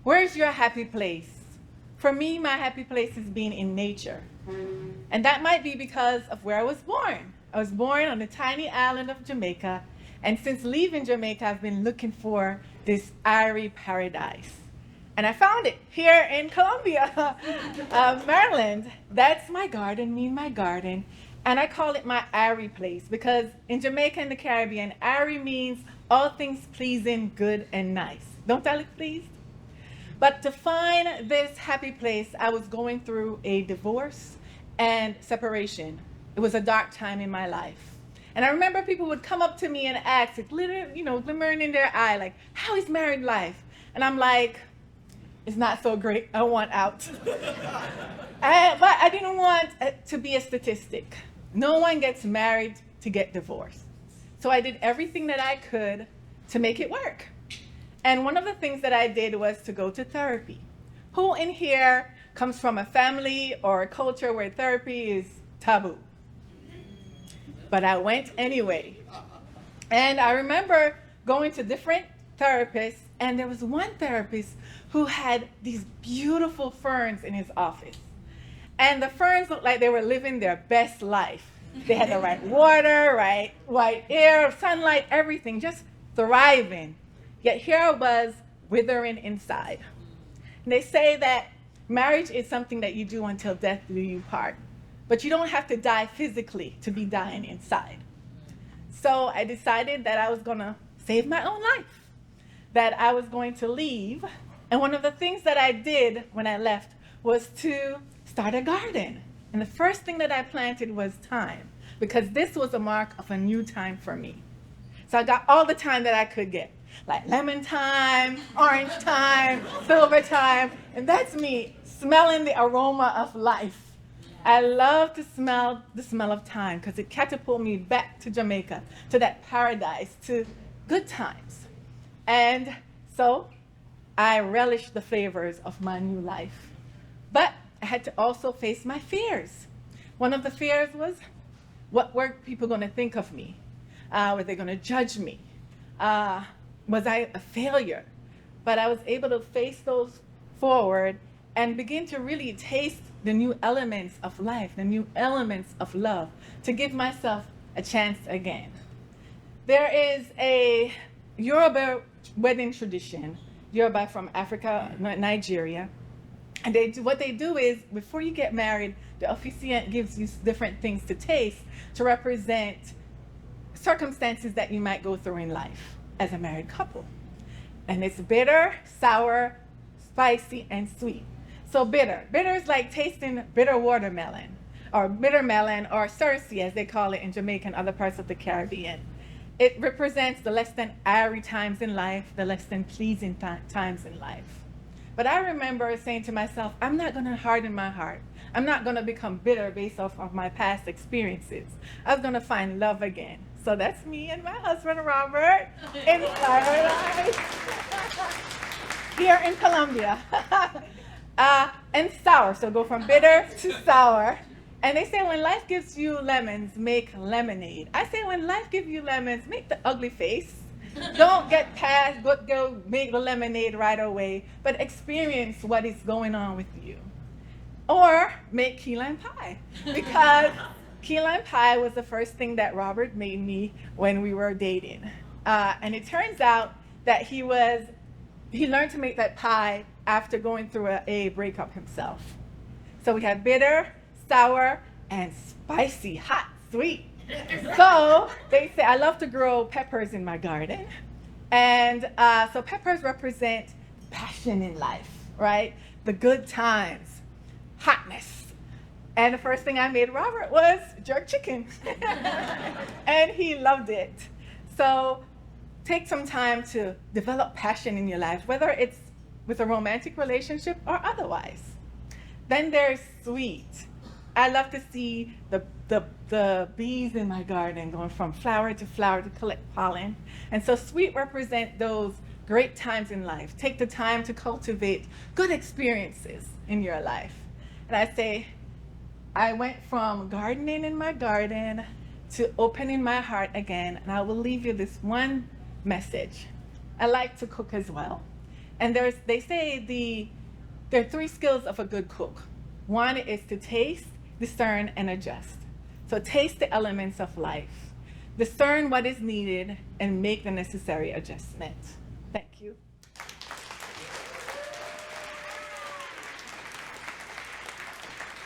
Where's your happy place? For me, my happy place is being in nature. And that might be because of where I was born. I was born on the tiny island of Jamaica, and since leaving Jamaica, I've been looking for this airy paradise. And I found it here in Columbia, Maryland. That's my garden, me and my garden. And I call it my airy place because in Jamaica and the Caribbean, airy means all things pleasing, good, and nice. Don't I look pleased? But to find this happy place, I was going through a divorce and separation. It was a dark time in my life. And I remember people would come up to me and ask, glimmering in their eye, like, how is married life? And I'm like, it's not so great, I want out. But I didn't want to be a statistic. No one gets married to get divorced. So I did everything that I could to make it work. And one of the things that I did was to go to therapy. Who in here comes from a family or a culture where therapy is taboo? But I went anyway. And I remember going to different therapists, and there was one therapist who had these beautiful ferns in his office. And the ferns looked like they were living their best life. They had the right water, right white air, sunlight, everything, just thriving. Yet here I was withering inside. And they say that marriage is something that you do until death do you part. But you don't have to die physically to be dying inside. So I decided that I was going to save my own life, that I was going to leave. And one of the things that I did when I left was to start a garden. And the first thing that I planted was thyme, because this was a mark of a new time for me. So I got all the thyme that I could get, like lemon thyme, orange thyme, silver thyme, and that's me smelling the aroma of life. I love to smell the smell of thyme because it catapulted me back to Jamaica, to that paradise, to good times. And so I relished the flavors of my new life. But I had to also face my fears. One of the fears was, what were people going to think of me? Were they going to judge me? Was I a failure? But I was able to face those forward and begin to really taste the new elements of life, the new elements of love, to give myself a chance again. There is a Yoruba wedding tradition, Yoruba from Africa, Nigeria. And what they do is, before you get married, the officiant gives you different things to taste to represent circumstances that you might go through in life as a married couple. And it's bitter, sour, spicy, and sweet. So bitter. Bitter is like tasting bitter watermelon, or bitter melon, or sursi as they call it in Jamaica and other parts of the Caribbean. It represents the less than airy times in life, the less than pleasing times in life. But I remember saying to myself, I'm not going to harden my heart. I'm not going to become bitter based off of my past experiences. I was going to find love again. So that's me and my husband, Robert, in paradise, here in Columbia. And sour, so go from bitter to sour. And they say when life gives you lemons, make lemonade. I say when life gives you lemons, make the ugly face. Don't get past, go make the lemonade right away, but experience what is going on with you. Or make key lime pie, because key lime pie was the first thing that Robert made me when we were dating. And it turns out that he learned to make that pie after going through a breakup himself. So we have bitter, sour, and spicy, hot, sweet. So they say, I love to grow peppers in my garden. And so peppers represent passion in life, right? The good times, hotness. And the first thing I made Robert was jerk chicken. And he loved it. So take some time to develop passion in your life, whether it's with a romantic relationship or otherwise. Then there's sweet. I love to see the bees in my garden going from flower to collect pollen. And so sweet represent those great times in life. Take the time to cultivate good experiences in your life. And I say, I went from gardening in my garden to opening my heart again. And I will leave you this one message. I like to cook as well. And they say there are three skills of a good cook. One is to taste, discern, and adjust. So taste the elements of life, discern what is needed, and make the necessary adjustment. Thank you.